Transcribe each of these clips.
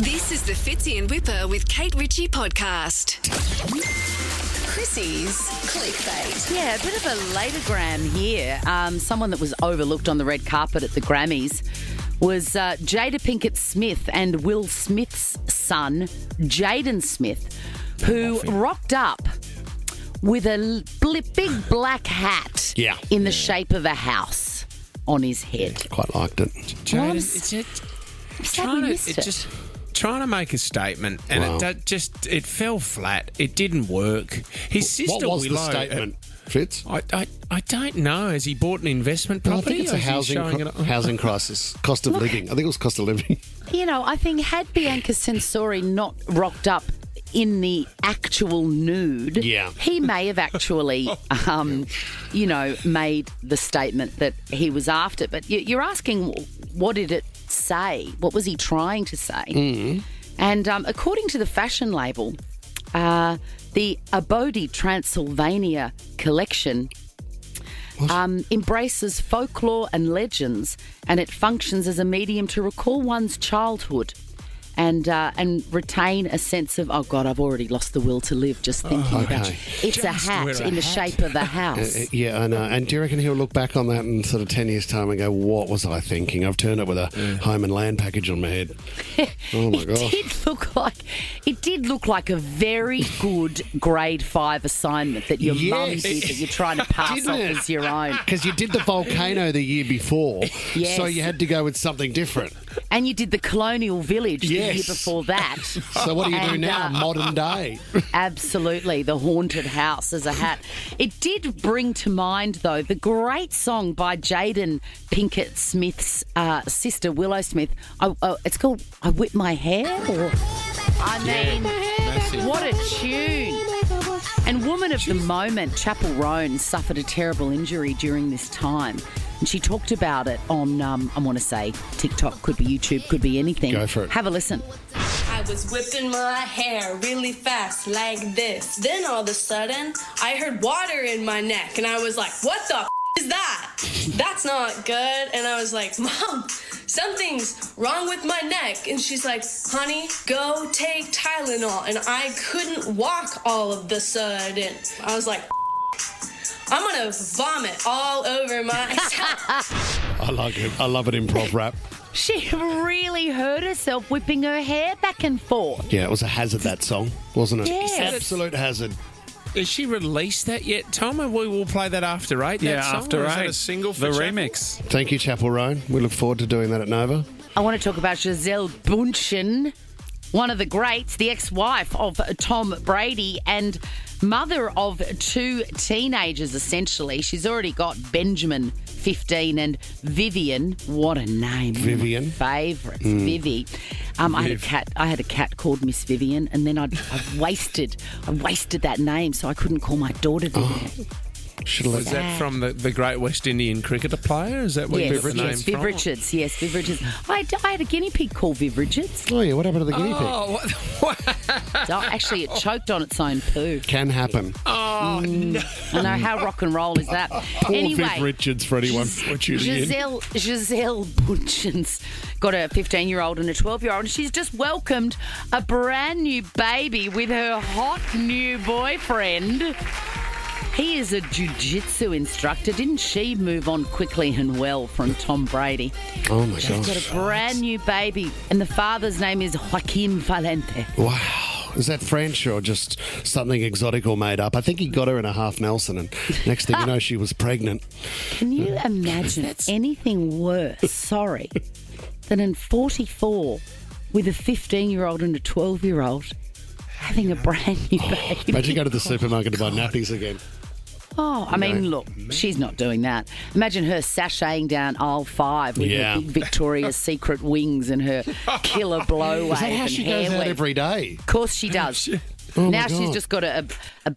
This is the Fitzy and Whipper with Kate Ritchie podcast. Chrissie's clickbait. Yeah, a bit of a latergram here. Someone that was overlooked on the red carpet at the Grammys was Jada Pinkett Smith and Will Smith's son, Jaden Smith, who rocked up with a big black hat in the shape of a house on his head. Quite liked it. Jaden, trying to make a statement, and it fell flat. It didn't work. His sister What was Willow, the statement, Fitz? I don't know. Has he bought an investment property? I think it's a housing crisis. Cost of living. I think it was cost of living. You know, I think had Bianca Censori not rocked up in the actual nude, he may have actually, made the statement that he was after. But you're asking, what did it say? What was he trying to say? Mm. And according to the fashion label, the Abode Transylvania collection embraces folklore and legends, and it functions as a medium to recall one's childhood and retain a sense of, oh God, I've already lost the will to live just thinking about it. It's just a hat in the shape of a house. Yeah, I know. And do you reckon he'll look back on that in sort of 10 years' time and go, what was I thinking? I've turned up with a home and land package on my head. Oh my God. It did look like a very good grade 5 assignment that your mum did that you're trying to pass off as your own. Because you did the volcano the year before, so you had to go with something different. And you did the colonial village the year before that. So what do you do now? Modern day. Absolutely. The haunted house as a hat. It did bring to mind, though, the great song by Jaden Pinkett Smith's sister, Willow Smith. It's called I Whip My Hair. What a tune. And Woman of the Moment, Chapel Roan, suffered a terrible injury during this time. And she talked about it on, I want to say, TikTok, could be YouTube, could be anything. Go for it. Have a listen. I was whipping my hair really fast like this. Then all of a sudden, I heard water in my neck. And I was like, what the is that? That's not good. And I was like, Mom, something's wrong with my neck. And she's like, honey, go take Tylenol. And I couldn't walk all of the sudden. I was like, I'm going to vomit all over myself. I like it. I love an improv rap. She really hurt herself whipping her hair back and forth. Yeah, it was a hazard, that song, wasn't it? Yes. Absolute hazard. Has she released that yet, Tom? And we will play that after 8. Yeah, that song? after 8. Is that a single for the Chapel? remix. Thank you, Chapel Roan. We look forward to doing that at Nova. I want to talk about Gisele Bündchen, one of the greats, the ex-wife of Tom Brady and mother of 2 teenagers, essentially. She's already got Benjamin, 15, and Vivian. What a name. Vivian. Favourites. Vivi. I had a cat called Miss Vivian, and then I wasted that name, so I couldn't call my daughter Vivian. Was that from the great West Indian cricketer player? Is that what you got the name Viv from? Richards. Yes, Viv Richards. I had a guinea pig called Viv Richards. Oh, yeah. What happened to the guinea pig? Oh, Actually, it choked on its own poo. Can happen. Oh, no. I know, how rock and roll is that? Poor Viv Richards for anyone tuning in. Gisele Bündchen's got a 15-year-old and a 12-year-old, and she's just welcomed a brand new baby with her hot new boyfriend. He is a jiu-jitsu instructor. Didn't she move on quickly and well from Tom Brady? Oh, my gosh. She's got a brand new baby, and the father's name is Joaquin Valente. Wow. Is that French or just something exotic or made up? I think he got her in a half Nelson, and next thing you know, she was pregnant. Can you imagine anything worse, than in 44 with a 15-year-old and a 12-year-old having a brand new baby? Imagine going to the supermarket to buy nappies again. Oh, I mean, look, she's not doing that. Imagine her sashaying down aisle 5 with her big Victoria's Secret wings and her killer blow wave. Is that how she goes out every day? Of course she does. Oh now she's just got a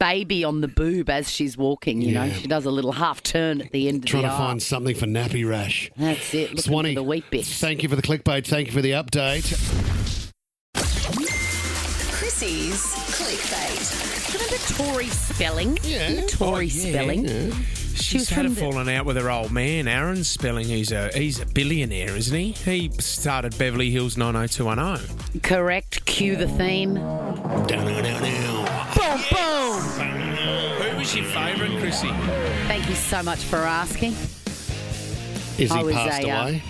baby on the boob as she's walking, you know. She does a little half turn at the end of the aisle. Trying to find something for nappy rash. That's it, looking Swanee, for the wheat bits. Thank you for the clickbait. Thank you for the update. Chrissie's clickbait. Remember Tory spelling? Yeah. Tory spelling. Yeah. She's had a falling out with her old man, Aaron Spelling. He's a billionaire, isn't he? He started Beverly Hills 90210. Correct. Cue the theme. Down. Boom, boom. Who was your favourite, Chrissie? Thank you so much for asking. Is he passed away?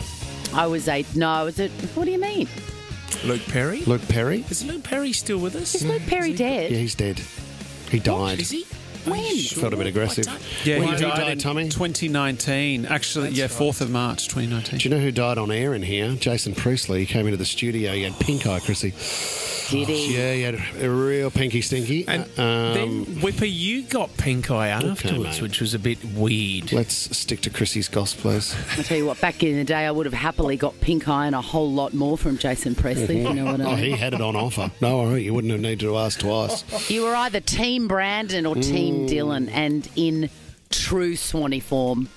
What do you mean? Luke Perry? Luke Perry? Is Luke Perry still with us? Is Luke Perry dead? Yeah, he's dead. He died. Is he? When? Felt a bit aggressive. Yeah, When he did he died die, in Tommy? 2019. Actually, 4th of March 2019. Do you know who died on air in here? Jason Priestley. He came into the studio. He had pink eye, Chrissie. Did he? Yeah, he had a real pinky stinky. And then, Whipper, you got pink eye afterwards, mate. which was a bit weird. Let's stick to Chrissy's gossip, please. I tell you what, back in the day, I would have happily got pink eye and a whole lot more from Jason Priestley, if you know what I mean. Oh, he had it on offer. No worry, you wouldn't have needed to ask twice. You were either Team Brandon or Team Dylan, and in true Swanee form,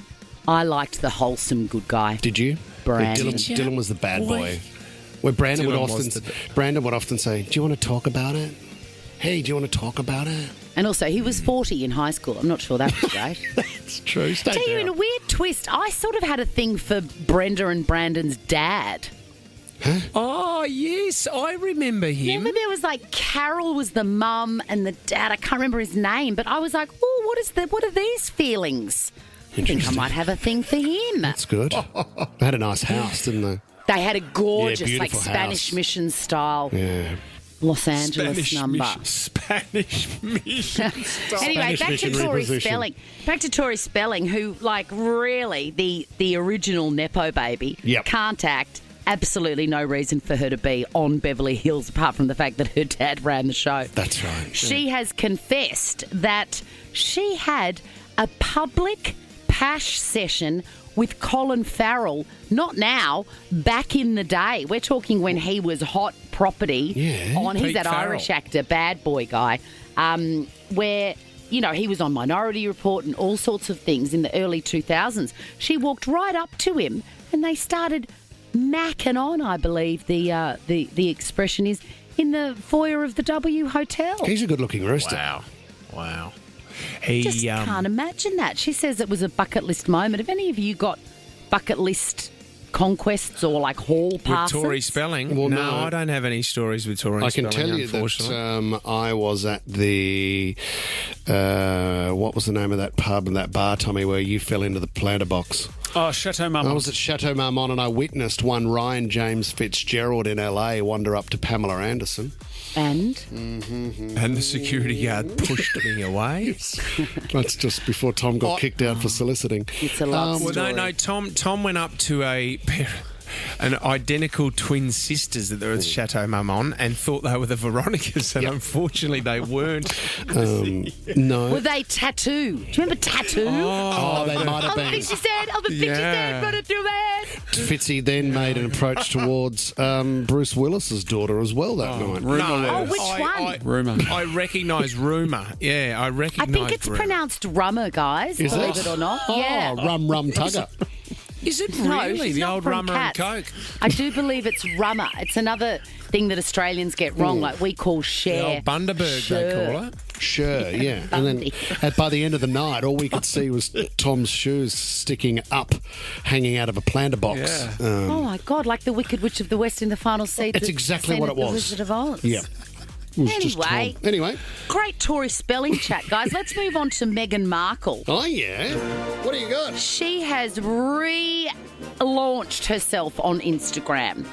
I liked the wholesome good guy. Did you? Brandon. Dylan was the bad boy. Where Brandon would often say, "Do you want to talk about it? Hey, do you want to talk about it?" And also, he was 40 in high school. I'm not sure that was great. It's true. Stay Tell you, in a weird twist, I sort of had a thing for Brenda and Brandon's dad. Oh, yes, I remember him. Remember there was like Carol was the mum and the dad. I can't remember his name, but I was like, oh, what are these feelings? I think I Interesting. might have a thing for him. That's good. They had a nice house, didn't they? They had a gorgeous, like beautiful Spanish house. Mission style Yeah. Los Angeles number. Spanish mission. Anyway, Spanish back to mission Tori reposition. Spelling. Back to Tori Spelling, who, like, really, the original Nepo baby, Yep. can't act. Absolutely no reason for her to be on Beverly Hills apart from the fact that her dad ran the show. That's right. She has confessed that she had a public pash session with Colin Farrell, not now, back in the day. We're talking when he was hot property Yeah. on, he's Pete that Farrell. Irish actor, bad boy guy, where, you know, he was on Minority Report and all sorts of things in the early 2000s. She walked right up to him and they started macking on, I believe the expression is, in the foyer of the W Hotel. He's a good-looking rooster. Wow. He Just can't imagine that. She says it was a bucket list moment. Have any of you got bucket list conquests or like hall passes? with Tori Spelling. Well, no, no. I don't have any stories with Tori I Spelling, can tell you unfortunately. that I was at the what was the name of that pub and that bar, Tommy, where you fell into the planter box? Oh, Chateau Marmont. I was at Chateau Marmont and I witnessed one Ryan James Fitzgerald in LA wander up to Pamela Anderson. And And the security guard pushed me away. That's just before Tom got kicked out for soliciting. it's a love Well, story. no. Tom went up to an identical twin sisters that were at Chateau Marmont and thought they were the Veronicas, and unfortunately they weren't. No. Were they Tattoo? Do you remember Tattoo? Oh, they might have I'm a been. 50 cent, I'm a 50 Yeah. cent, run it through that. Fitzy then made an approach towards Bruce Willis's daughter as well that night. Oh, which one? Rumour. I recognise Rumour. Yeah, I I recognise think it's Rumour. pronounced Rummer, guys, Is believe it? it or not. Oh, Yeah. Rum Tugger. Is it No, really? she's The not old from Rummer and Cats. Coke? I do believe it's Rummer. It's another thing that Australians get wrong, like we call The share. old Bundaberg, they call it. Sure, yeah. And then by the end of the night, all we could see was Tom's shoes sticking up, hanging out of a planter box. Yeah. Oh my God, like the Wicked Witch of the West in the final seat. It's that exactly what it descended the was. Wizard of Oz. Yeah. It was just Anyway. Tom. Anyway. Great Tory spelling chat, guys. Let's move on to Meghan Markle. Oh, yeah. What do you got? She has relaunched herself on Instagram.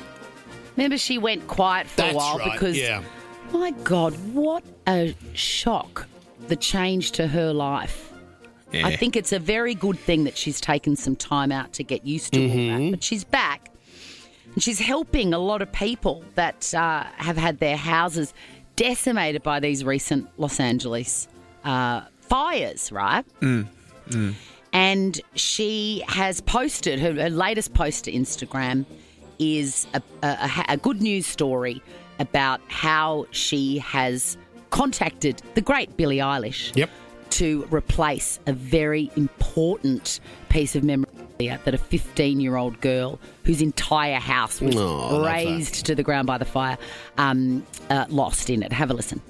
Remember, she went quiet for That's a while right, because, yeah. my God, what a shock, the change to her life. Yeah. I think it's a very good thing that she's taken some time out to get used to all that. But she's back and she's helping a lot of people that have had their houses decimated by these recent Los Angeles fires, right? And she has posted, her latest post to Instagram is a good news story about how she has contacted the great Billie Eilish Yep. to replace a very important piece of memorabilia that a 15-year-old girl whose entire house was Oh, I love razed to the ground by the fire lost in it. Have a listen.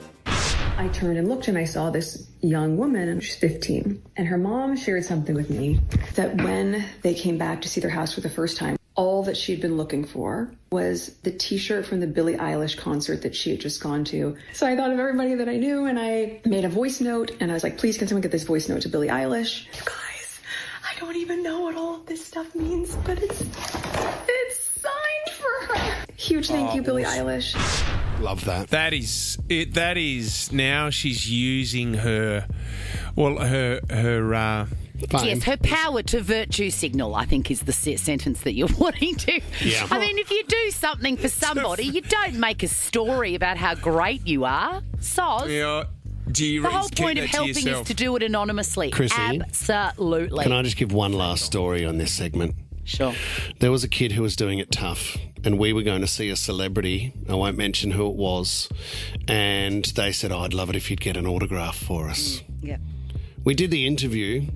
I turned and looked and I saw this young woman, and she's 15. And her mom shared something with me that when they came back to see their house for the first time, all that she'd been looking for was the t-shirt from the Billie Eilish concert that she had just gone to. So I thought of everybody that I knew, and I made a voice note, and I was like, please, can someone get this voice note to Billie Eilish? You guys, I don't even know what all of this stuff means, but it's signed for her. Huge thank you, Billie Eilish. Love that. That is it. That is now she's using her Fine. Yes, her power to virtue signal, I think, is the sentence that you're wanting to. Yeah. I mean, if you do something for somebody, you don't make a story about how great you are. Soz. Yeah. The whole point of helping is to do it anonymously. Chrissie, Absolutely. Can I just give one last story on this segment? Sure. There was a kid who was doing it tough, and we were going to see a celebrity. I won't mention who it was. And they said, I'd love it if you'd get an autograph for us. Yeah. We did the interview.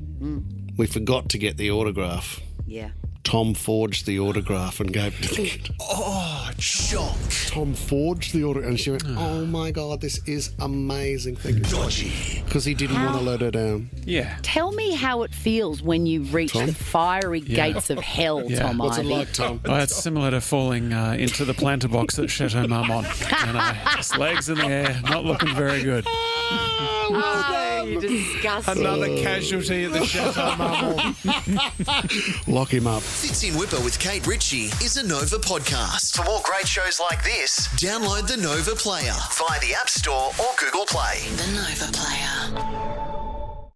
We forgot to get the autograph. Yeah. Tom forged the autograph and gave it to the kid. Oh, shock. Tom forged the autograph. And she went, oh my God, this is amazing. Thank you. Dodgy. Because he didn't want to let her down. Yeah. Tell me how it feels when you reach Tom? the fiery gates of hell, Yeah. Tom What's it Ivy. like, Tom? Well, it's similar to falling into the planter box at Chateau Marmont. Just legs in the air, not looking very good. Oh, you disgusting. Another casualty at the Chateau Marmont. Lock him up. Fits in Whipper with Kate Ritchie is a Nova podcast. For more great shows like this, download the Nova Player via the App Store or Google Play. The Nova Player.